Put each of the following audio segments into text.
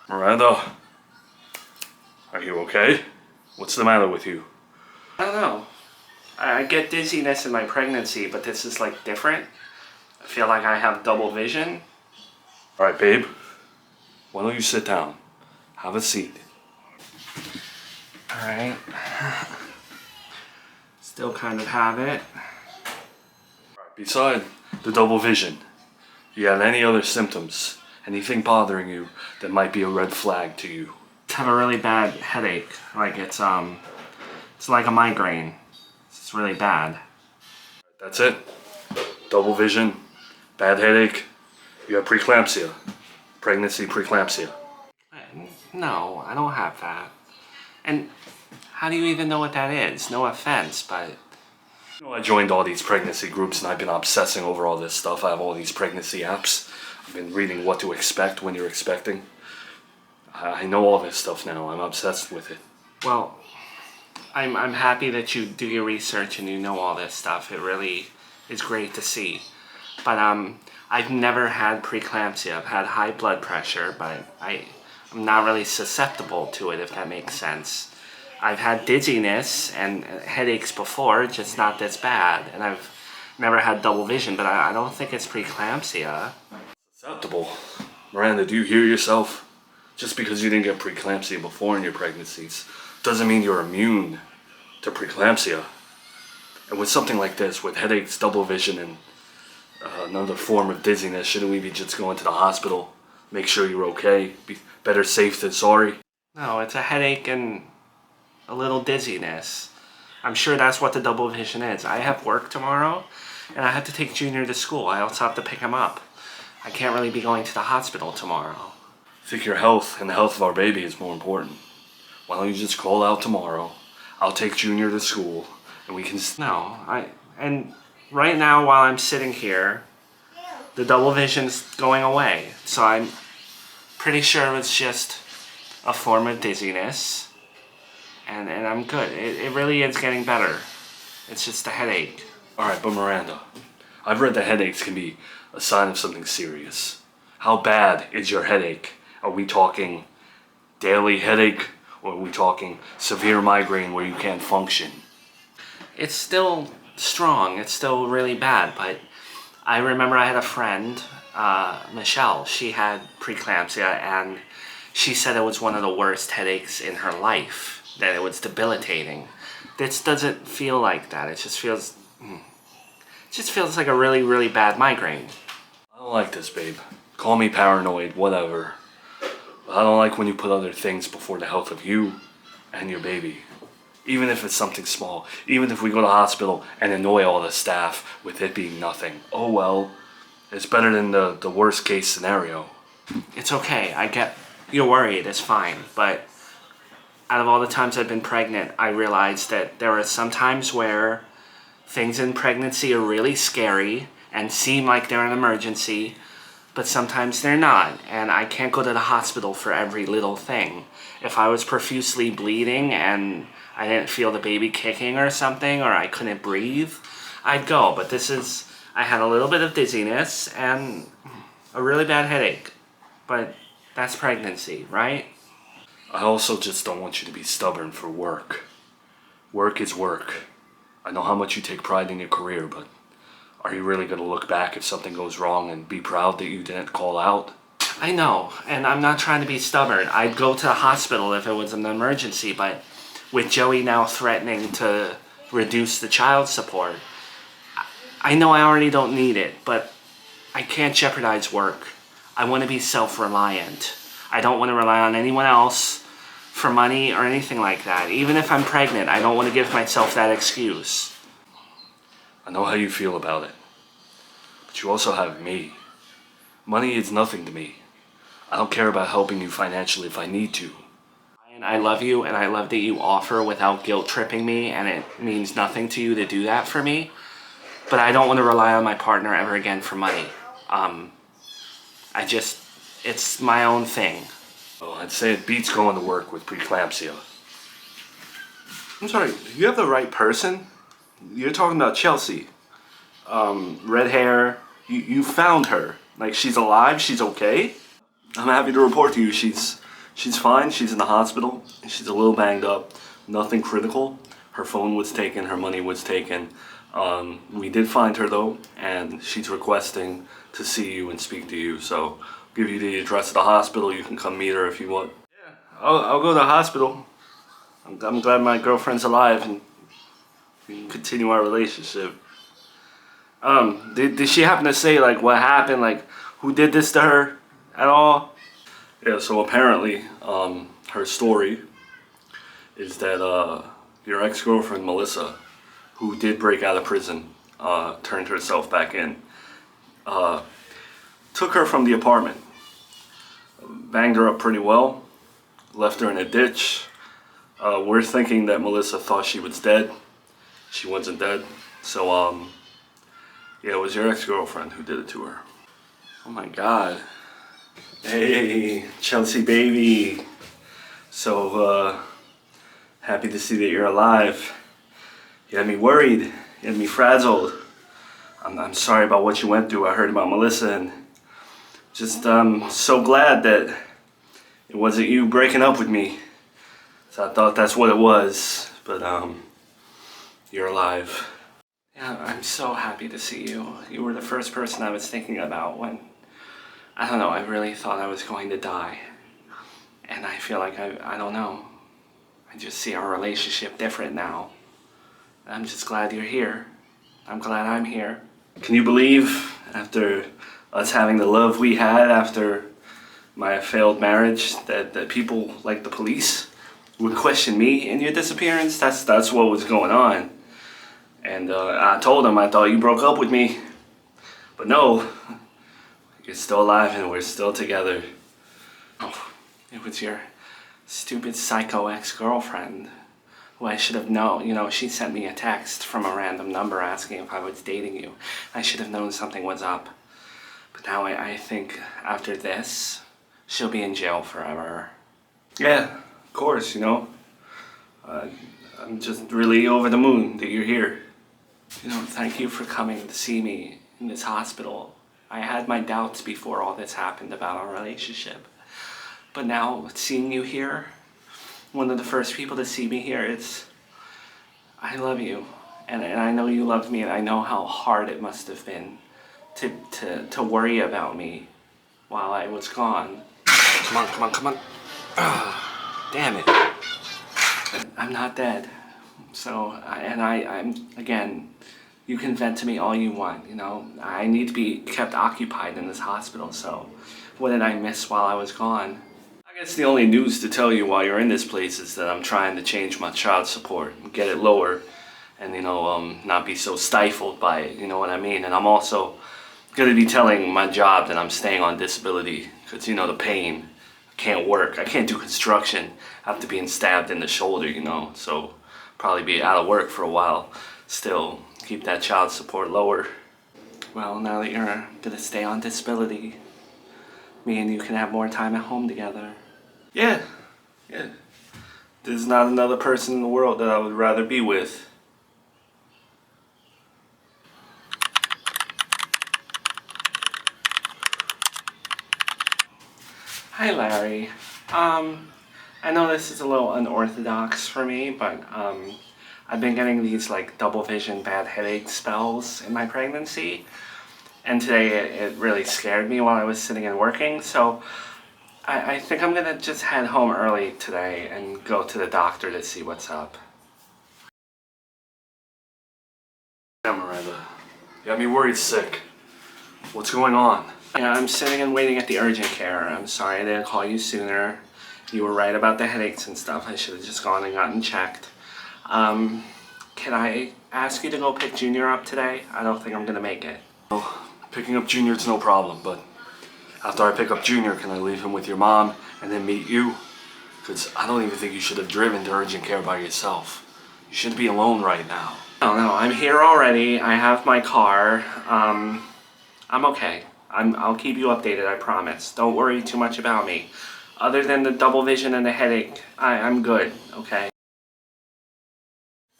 Miranda, are you okay? What's the matter with you? I don't know. I get dizziness in my pregnancy, but this is like different. I feel like I have double vision. Alright, babe. Why don't you sit down? Have a seat. Alright. Still kind of have it. Beside the double vision, you have any other symptoms? Anything bothering you that might be a red flag to you? I have a really bad headache. Like it's like a migraine. It's really bad. That's it? Double vision, bad headache, you have preeclampsia, pregnancy preeclampsia. No, I don't have that. And how do you even know what that is? No offense, but... You know, I joined all these pregnancy groups and I've been obsessing over all this stuff. I have all these pregnancy apps. I've been reading what to expect when you're expecting. I know all this stuff now. I'm obsessed with it. Well, I'm happy that you do your research and you know all this stuff. It really is great to see. But I've never had preeclampsia. I've had high blood pressure, but I'm not really susceptible to it, if that makes sense. I've had dizziness and headaches before, just not this bad. And I've never had double vision, but I don't think it's preeclampsia. Susceptible? Miranda, do you hear yourself? Just because you didn't get preeclampsia before in your pregnancies doesn't mean you're immune to preeclampsia. And with something like this, with headaches, double vision, and another form of dizziness, shouldn't we be just going to the hospital? Make sure you're okay? Be better safe than sorry? No, it's a headache and a little dizziness. I'm sure that's what the double vision is. I have work tomorrow, and I have to take Junior to school. I also have to pick him up. I can't really be going to the hospital tomorrow. I think your health and the health of our baby is more important. Why don't you just call out tomorrow? I'll take Junior to school, and we can... No, and right now while I'm sitting here, the double vision's going away. So I'm pretty sure it's just a form of dizziness, and I'm good. It really is getting better. It's just a headache. Alright, but Miranda, I've read that headaches can be a sign of something serious. How bad is your headache? Are we talking daily headache, or are we talking severe migraine where you can't function? It's still strong. It's still really bad, but I remember I had a friend, Michelle. She had preeclampsia, and she said it was one of the worst headaches in her life, that it was debilitating. This doesn't feel like that. It just feels like a really, really bad migraine. I don't like this, babe. Call me paranoid, whatever. But I don't like when you put other things before the health of you and your baby. Even if it's something small. Even if we go to the hospital and annoy all the staff with it being nothing. Oh well, it's better than the worst case scenario. It's okay. I get you're worried. It's fine. But out of all the times I've been pregnant, I realized that there are some times where things in pregnancy are really scary and seem like they're an emergency, but sometimes they're not, and I can't go to the hospital for every little thing. If I was profusely bleeding and I didn't feel the baby kicking or something, or I couldn't breathe, I'd go. But I had a little bit of dizziness and a really bad headache. But that's pregnancy, right? I also just don't want you to be stubborn for work. Work is work. I know how much you take pride in your career, but are you really going to look back if something goes wrong and be proud that you didn't call out? I know, and I'm not trying to be stubborn. I'd go to the hospital if it was an emergency, but with Joey now threatening to reduce the child support, I know I already don't need it, but I can't jeopardize work. I want to be self-reliant. I don't want to rely on anyone else for money or anything like that. Even if I'm pregnant, I don't want to give myself that excuse. I know how you feel about it, but you also have me. Money is nothing to me. I don't care about helping you financially if I need to. And I love you, and I love that you offer without guilt-tripping me, and it means nothing to you to do that for me. But I don't want to rely on my partner ever again for money. It's my own thing. Well, I'd say it beats going to work with preeclampsia. I'm sorry, you have the right person? You're talking about Chelsea. Red hair. You found her. Like, she's alive, she's okay? I'm happy to report to you she's She's fine. She's in the hospital. She's a little banged up. Nothing critical. Her phone was taken. Her money was taken. We did find her though, and she's requesting to see you and speak to you. So I'll give you the address of the hospital. You can come meet her if you want. Yeah, I'll go to the hospital. I'm glad my girlfriend's alive and we can continue our relationship. Did she happen to say like what happened, like who did this to her at all? Yeah, so apparently, her story is that your ex-girlfriend Melissa, who did break out of prison, turned herself back in, took her from the apartment, banged her up pretty well, left her in a ditch. We're thinking that Melissa thought she was dead. She wasn't dead. So, yeah, it was your ex-girlfriend who did it to her. Oh my God. Hey, Chelsea baby. So, happy to see that you're alive. You had me worried. You had me frazzled. I'm sorry about what you went through. I heard about Melissa and just so glad that it wasn't you breaking up with me. So I thought that's what it was, but you're alive. Yeah, I'm so happy to see you. You were the first person I was thinking about when, I don't know, I really thought I was going to die. And I feel like I don't know. I just see our relationship different now. I'm just glad you're here. I'm glad I'm here. Can you believe, after us having the love we had after my failed marriage, that people like the police would question me in your disappearance? That's what was going on. And I told them I thought you broke up with me. But no, you're still alive and we're still together. Oh, it was your stupid psycho ex-girlfriend who I should have known. You know, she sent me a text from a random number asking if I was dating you. I should have known something was up. But now I think after this, she'll be in jail forever. Yeah, of course, you know. I'm just really over the moon that you're here. You know, thank you for coming to see me in this hospital. I had my doubts before all this happened about our relationship. But now, seeing you here, one of the first people to see me here, I love you. And I know you loved me, and I know how hard it must have been to worry about me while I was gone. Come on, come on, come on. Damn it. I'm not dead. So, I'm, again, you can vent to me all you want, you know. I need to be kept occupied in this hospital, so what did I miss while I was gone? I guess the only news to tell you while you're in this place is that I'm trying to change my child support and get it lower and, you know, not be so stifled by it, you know what I mean? And I'm also going to be telling my job that I'm staying on disability because, you know, the pain. I can't work. I can't do construction after being stabbed in the shoulder, you know, so probably be out of work for a while. Still, keep that child support lower. Well, now that you're gonna stay on disability, me and you can have more time at home together. Yeah. There's not another person in the world that I would rather be with. Hi, Larry. I know this is a little unorthodox for me, but I've been getting these like double vision bad headache spells in my pregnancy, and today it really scared me while I was sitting and working, so I think I'm gonna just head home early today and go to the doctor to see what's up. Yeah, Miranda. You got me worried sick. What's going on? Yeah, I'm sitting and waiting at the urgent care. I'm sorry I didn't call you sooner. You were right about the headaches and stuff. I should have just gone and gotten checked. Can I ask you to go pick Junior up today? I don't think I'm gonna make it. Well, picking up Junior's no problem, but after I pick up Junior, can I leave him with your mom and then meet you? Because I don't even think you should have driven to urgent care by yourself. You should be alone right now. No, I'm here already. I have my car. I'm okay. I'll keep you updated, I promise. Don't worry too much about me. Other than the double vision and the headache, I'm good, okay?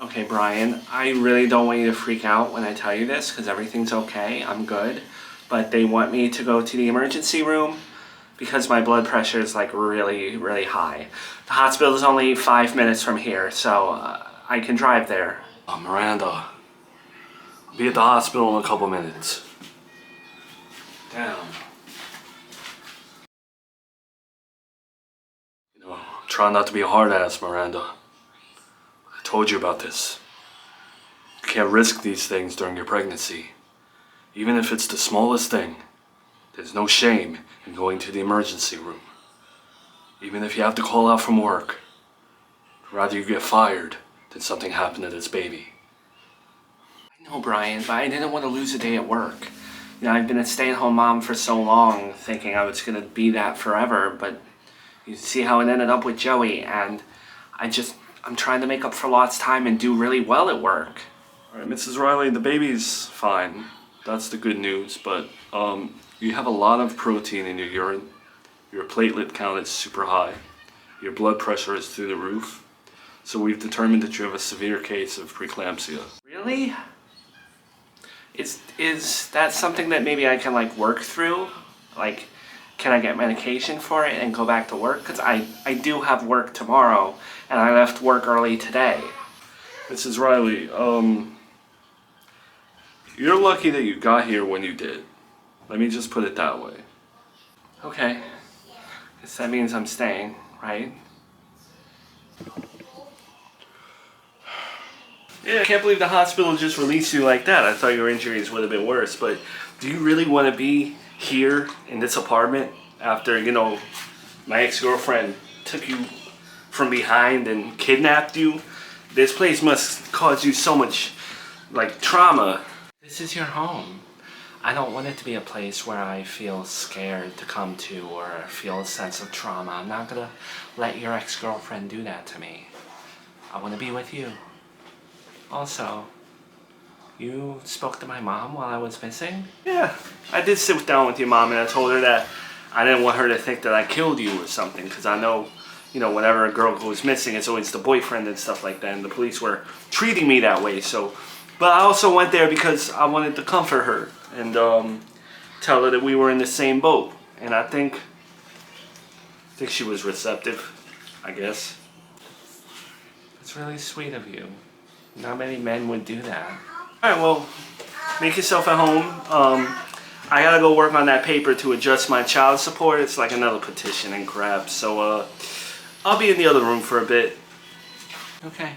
Okay, Brian, I really don't want you to freak out when I tell you this, because everything's okay. I'm good. But they want me to go to the emergency room because my blood pressure is like really, really high. The hospital is only 5 minutes from here, so I can drive there. Miranda, I'll be at the hospital in a couple minutes. Damn. You know, try not to be a hard ass, Miranda. I told you about this. You can't risk these things during your pregnancy. Even if it's the smallest thing, there's no shame in going to the emergency room. Even if you have to call out from work, I'd rather you get fired than something happen to this baby. I know, Brian, but I didn't want to lose a day at work. You know, I've been a stay-at-home mom for so long, thinking I was going to be that forever, but you see how it ended up with Joey, and I'm trying to make up for lost time and do really well at work. Alright, Mrs. Riley, the baby's fine. That's the good news, but you have a lot of protein in your urine. Your platelet count is super high. Your blood pressure is through the roof. So we've determined that you have a severe case of preeclampsia. Really? Is that something that maybe I can like work through? Like, can I get medication for it and go back to work? Because I do have work tomorrow, and I left work early today. Mrs. Riley, you're lucky that you got here when you did. Let me just put it that way. Okay. Guess that means I'm staying, right? Yeah, I can't believe the hospital just released you like that. I thought your injuries would have been worse, but do you really want to be here in this apartment after, you know, my ex-girlfriend took you from behind and kidnapped you? This place must cause you so much, like, trauma. This is your home. I don't want it to be a place where I feel scared to come to or feel a sense of trauma. I'm not gonna let your ex-girlfriend do that to me. I want to be with you. Also, you spoke to my mom while I was missing? Yeah, I did sit down with your mom and I told her that I didn't want her to think that I killed you or something, because I know, you know, whenever a girl goes missing, it's always the boyfriend and stuff like that, and the police were treating me that way, so. But I also went there because I wanted to comfort her and tell her that we were in the same boat, and I think she was receptive, I guess. It's really sweet of you. Not many men would do that. Alright, well, make yourself at home. I gotta go work on that paper to adjust my child support. It's like another petition and crap. So, I'll be in the other room for a bit. Okay.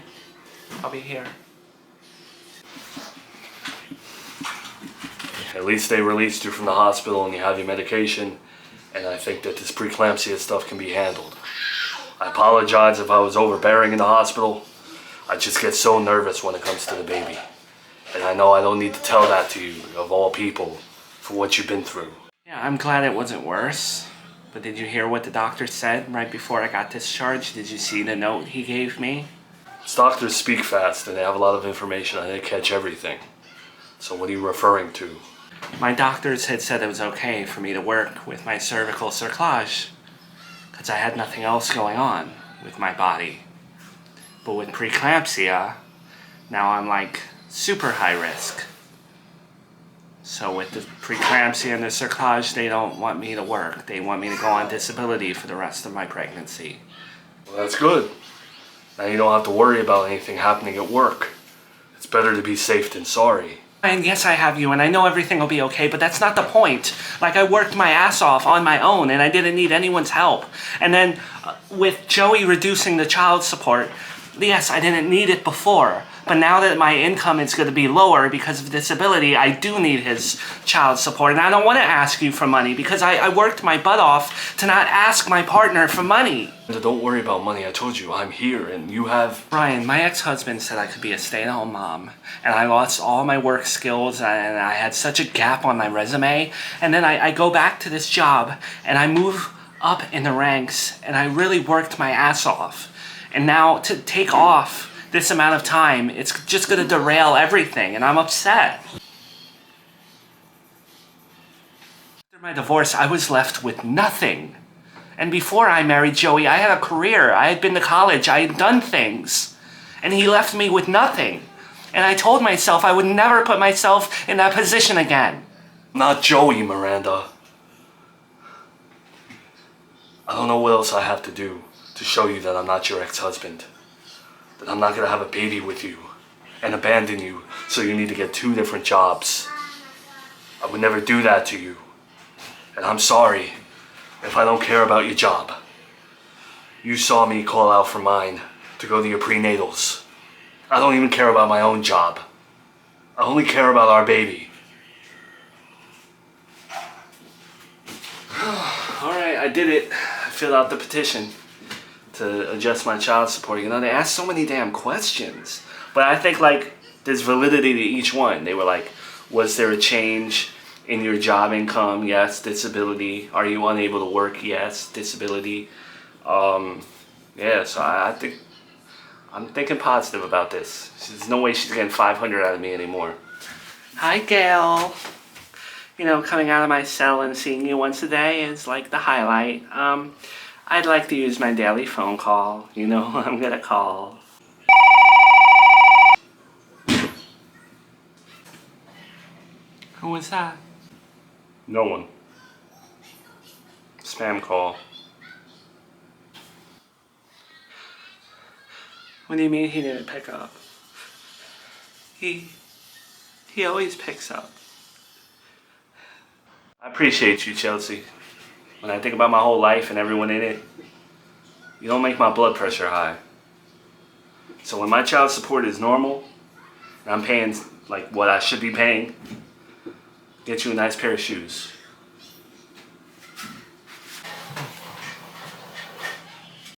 I'll be here. At least they released you from the hospital and you have your medication. And I think that this preeclampsia stuff can be handled. I apologize if I was overbearing in the hospital. I just get so nervous when it comes to the baby. And I know I don't need to tell that to you, of all people, for what you've been through. Yeah, I'm glad it wasn't worse. But did you hear what the doctor said right before I got discharged? Did you see the note he gave me? These doctors speak fast and they have a lot of information. I didn't catch everything. So what are you referring to? My doctors had said it was okay for me to work with my cervical cerclage because I had nothing else going on with my body. But with preeclampsia, now I'm like super high risk. So with the preeclampsia and the cerclage, they don't want me to work. They want me to go on disability for the rest of my pregnancy. Well, that's good. Now you don't have to worry about anything happening at work. It's better to be safe than sorry. And yes, I have you, and I know everything will be okay, but that's not the point. Like, I worked my ass off on my own, and I didn't need anyone's help. And then, with Joey reducing the child support, yes, I didn't need it before. But now that my income is going to be lower because of disability, I do need his child support. And I don't want to ask you for money because I worked my butt off to not ask my partner for money. Don't worry about money. I told you, I'm here and you have... Brian, my ex-husband said I could be a stay-at-home mom. And I lost all my work skills and I had such a gap on my resume. And then I go back to this job and I move up in the ranks and I really worked my ass off. And now to take off this amount of time, it's just going to derail everything, and I'm upset. After my divorce, I was left with nothing. And before I married Joey, I had a career. I had been to college. I had done things. And he left me with nothing. And I told myself I would never put myself in that position again. Not Joey, Miranda. I don't know what else I have to do to show you that I'm not your ex-husband. That I'm not gonna have a baby with you and abandon you so you need to get 2 different jobs. I would never do that to you. And I'm sorry if I don't care about your job. You saw me call out for mine to go to your prenatals. I don't even care about my own job. I only care about our baby. Alright, I did it. I filled out the petition to adjust my child support. You know, they asked so many damn questions. But I think, like, there's validity to each one. They were like, was there a change in your job income? Yes. Disability. Are you unable to work? Yes. Disability. Yeah, so I think I'm thinking positive about this. There's no way she's getting 500 out of me anymore. Hi, Gail. You know, coming out of my cell and seeing you once a day is like the highlight. I'd like to use my daily phone call. You know, I'm gonna call. Who was that? No one. Spam call. What do you mean he didn't pick up? He always picks up. I appreciate you, Chelsea. When I think about my whole life and everyone in it, you don't make my blood pressure high. So when my child support is normal, and I'm paying like what I should be paying, get you a nice pair of shoes.